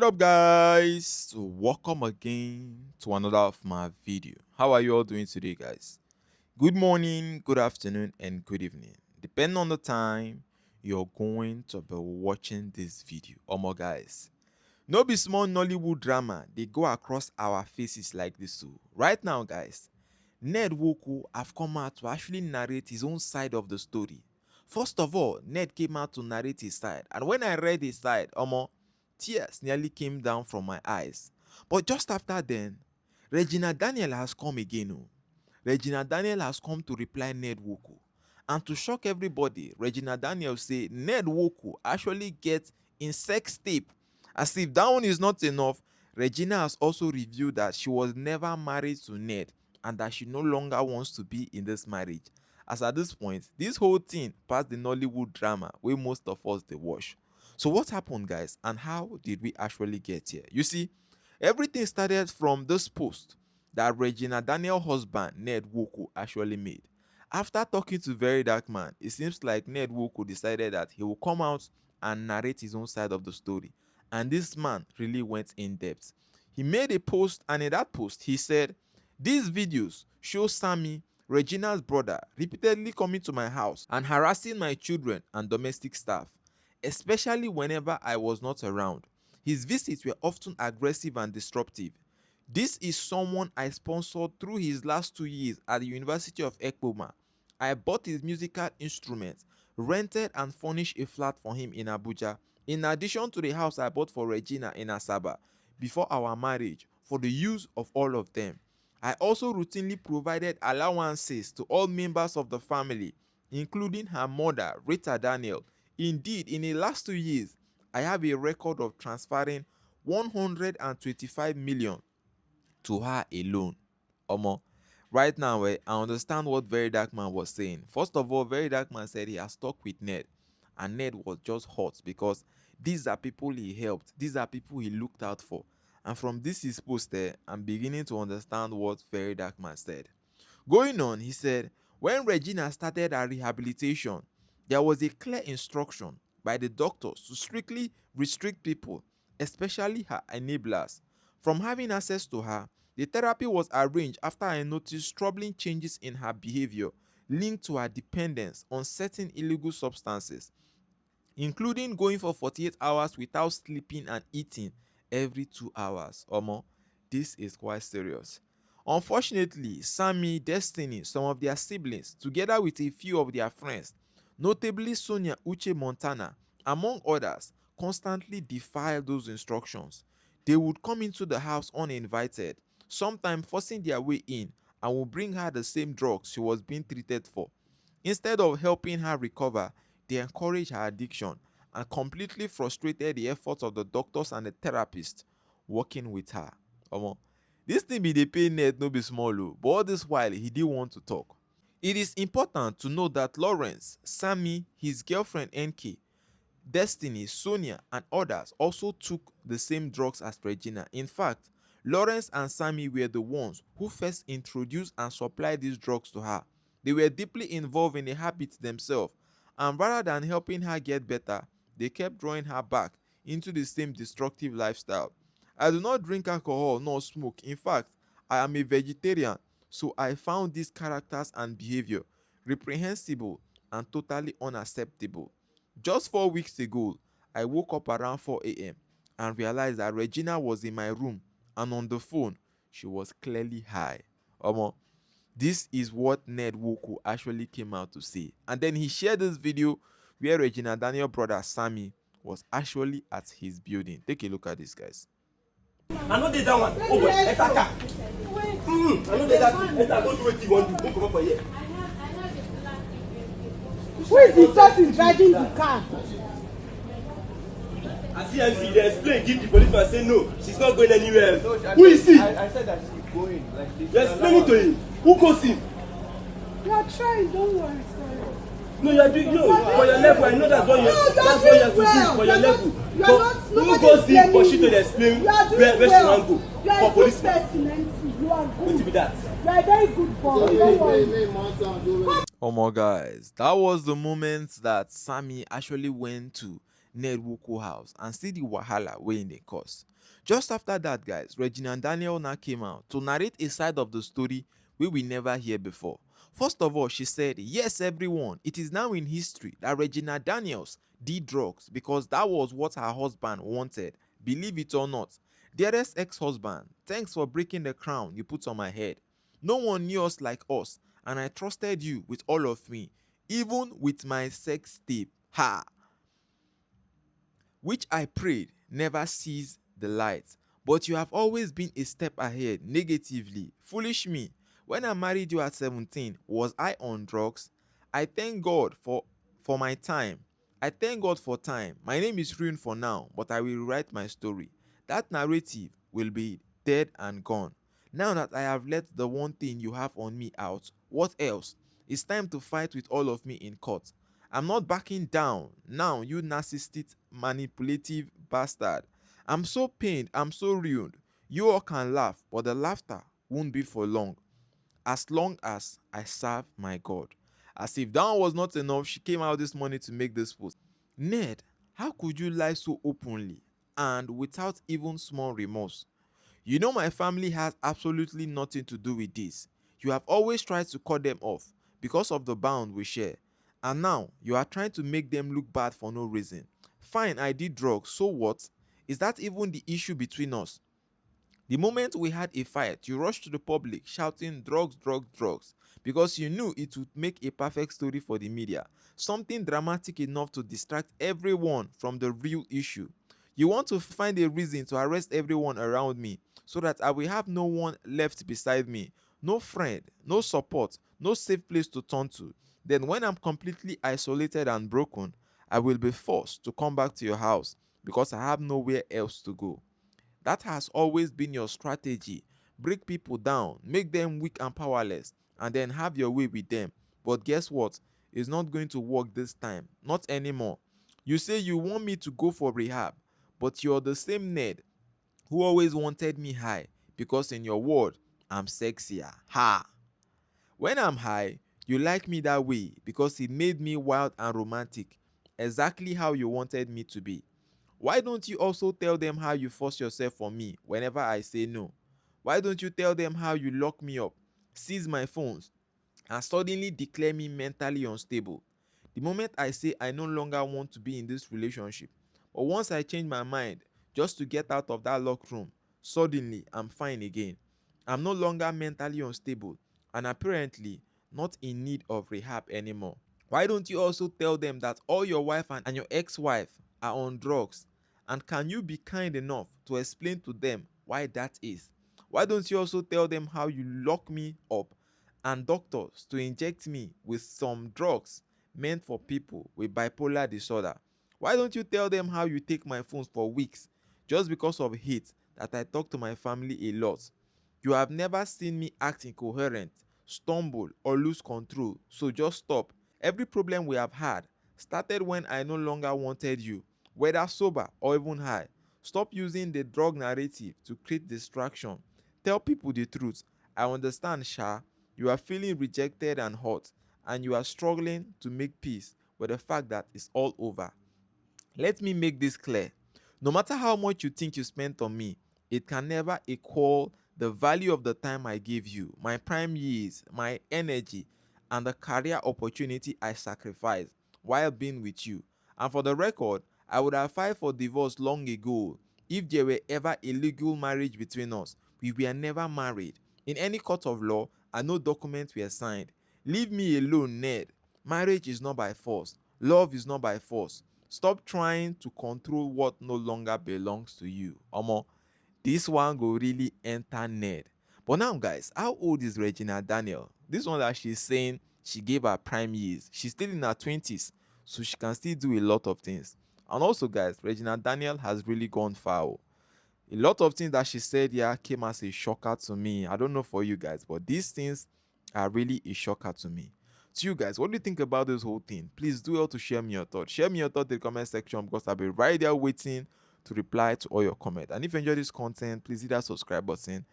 up, guys? So welcome again to another of my video. How are you all doing today, guys? Good morning, good afternoon, and good evening, depending on the time you're going to be watching this video. More guys, no be small Nollywood drama they go across our faces like this. So right now, guys, Ned Nwoko have come out to actually narrate his own side of the story. First of all, Ned came out to narrate his side, and when I read his side, tears nearly came down from my eyes. But just after then, Regina Daniels has come again. Oh. Regina Daniels has come to reply Ned Nwoko. And to shock everybody, Regina Daniels say Ned Nwoko actually gets in sex tape. As if that one is not enough, Regina has also revealed that she was never married to Ned and that she no longer wants to be in this marriage. As at this point, this whole thing passed the Nollywood drama where most of us they watch. So what happened, guys, and how did we actually get here? You see, everything started from this post that Regina Daniels' husband Ned Nwoko actually made. After talking to Very Dark Man, it seems like Ned Nwoko decided that he will come out and narrate his own side of the story. And this man really went in depth. He made a post, and in that post, he said, "These videos show Sammy, Regina's brother, repeatedly coming to my house and harassing my children and domestic staff, especially whenever I was not around. His visits were often aggressive and disruptive. This is someone I sponsored through his last 2 years at the University of Ekpoma. I bought his musical instruments, rented and furnished a flat for him in Abuja, in addition to the house I bought for Regina in Asaba before our marriage for the use of all of them. I also routinely provided allowances to all members of the family, including her mother, Rita Daniel. Indeed, in the last 2 years, I have a record of transferring 125 million to her alone." Right now, I understand what Very Dark Man was saying. First of all, Very Dark Man said he has talked with Ned, and Ned was just hot because these are people he helped, these are people he looked out for. And from this his post there, I'm beginning to understand what Very Dark Man said. Going on, he said, when Regina started her rehabilitation, there was a clear instruction by the doctors to strictly restrict people, especially her enablers, from having access to her. The therapy was arranged after I noticed troubling changes in her behavior linked to her dependence on certain illegal substances, including going for 48 hours without sleeping and eating every 2 hours. This is quite serious. Unfortunately, Sammy, Destiny, some of their siblings, together with a few of their friends, notably Sonia Uche Montana, among others, constantly defy those instructions. They would come into the house uninvited, sometimes forcing their way in, and would bring her the same drugs she was being treated for. Instead of helping her recover, they encouraged her addiction and completely frustrated the efforts of the doctors and the therapists working with her. This thing be dey pain Ned no be small o, but all this while he didn't want to talk. It is important to note that Lawrence, Sammy, his girlfriend NK, Destiny, Sonia, and others also took the same drugs as Regina. In fact, Lawrence and Sammy were the ones who first introduced and supplied these drugs to her. They were deeply involved in the habits themselves, and rather than helping her get better, they kept drawing her back into the same destructive lifestyle. I do not drink alcohol nor smoke. In fact, I am a vegetarian, so I found these characters and behavior reprehensible and totally unacceptable. Just 4 weeks ago, I woke up around 4 a.m. and realized that Regina was in my room, and on the phone, she was clearly high. This is what Ned Nwoko actually came out to say. And then he shared this video where Regina Daniels' brother Sammy was actually at his building. Take a look at this, guys. I know they that one. Oh, boy, I know they that. I don't do what you want to do. Come up for here. Who is the person driving the car? I see MC, they explain, give the policeman, say no, she's not going anywhere. No, who is he? I said that she's going. Like this. You explain it to him. Who calls him? You are trying, don't worry, sorry. No, you are doing for your level. I know that's what you have to do for your level. Who calls him for she to explain where she want to go? For policeman. You are good. What be that? You are a very good boy. Don't worry. Guys, that was the moment that Sammy actually went to Ned Nwoko house and see the wahala wey in the cause. Just after that, guys, Regina Daniel now came out to narrate a side of the story we never hear before. First of all, she said, "Yes, everyone, it is now in history that Regina Daniels did drugs because that was what her husband wanted. Believe it or not. Dearest ex-husband, thanks for breaking the crown you put on my head. No one knew us like us, and I trusted you with all of me, even with my sex tape. Ha! Which I prayed never sees the light. But you have always been a step ahead negatively. Foolish me. When I married you at 17, was I on drugs? I thank God for my time. I thank God for time. My name is ruined for now, but I will rewrite my story. That narrative will be dead and gone. Now that I have let the one thing you have on me out, what else? It's time to fight with all of me in court. I'm not backing down. Now, you narcissistic, manipulative bastard. I'm so pained. I'm so ruined. You all can laugh, but the laughter won't be for long as I serve my God." As if that was not enough, she came out this morning to make this post. Ned, how could you lie so openly and without even small remorse? You know my family has absolutely nothing to do with this. You have always tried to cut them off because of the bond we share. And now you are trying to make them look bad for no reason. Fine, I did drugs, so what? Is that even the issue between us? The moment we had a fight, you rushed to the public shouting drugs, drugs, drugs because you knew it would make a perfect story for the media, something dramatic enough to distract everyone from the real issue. You want to find a reason to arrest everyone around me so that I will have no one left beside me, no friend, no support, no safe place to turn to. Then, when I'm completely isolated and broken, I will be forced to come back to your house because I have nowhere else to go. That has always been your strategy. Break people down, make them weak and powerless, and then have your way with them. But guess what? It's not going to work this time. Not anymore. You say you want me to go for rehab, but you're the same Ned who always wanted me high because in your world, I'm sexier. Ha! When I'm high, you like me that way because it made me wild and romantic, exactly how you wanted me to be. Why don't you also tell them how you force yourself on me whenever I say no? Why don't you tell them how you lock me up, seize my phones, and suddenly declare me mentally unstable? The moment I say I no longer want to be in this relationship, but once I change my mind just to get out of that locked room, suddenly I'm fine again. I'm no longer mentally unstable and apparently not in need of rehab anymore. Why don't you also tell them that all your wife and your ex-wife are on drugs? And can you be kind enough to explain to them why that is? Why don't you also tell them how you lock me up and doctors to inject me with some drugs meant for people with bipolar disorder? Why don't you tell them how you take my phones for weeks just because of hate that I talk to my family a lot? You have never seen me act incoherent, stumble, or lose control, so just stop. Every problem we have had started when I no longer wanted you, whether sober or even high. Stop using the drug narrative to create distraction. Tell people the truth. I understand, Sha. You are feeling rejected and hurt, and you are struggling to make peace with the fact that it's all over. Let me make this clear. No matter how much you think you spent on me, it can never equal the value of the time I gave you, my prime years, my energy, and the career opportunity I sacrificed while being with you. And for the record, I would have filed for divorce long ago if there were ever a legal marriage between us. We were never married in any court of law, and no documents were signed. Leave me alone, Ned. Marriage is not by force. Love is not by force. Stop trying to control what no longer belongs to you. Omo, this one go really enter Ned. But now, guys, how old is Regina Daniel? This one that she's saying she gave her prime years. She's still in her 20s, so she can still do a lot of things. And also, guys, Regina Daniel has really gone far. Oh. A lot of things that she said here came as a shocker to me. I don't know for you guys, but these things are really a shocker to me. To you guys, what do you think about this whole thing? Please do well to share me your thoughts. Share me your thoughts in the comment section because I'll be right there waiting to reply to all your comments. And if you enjoy this content, please hit that subscribe button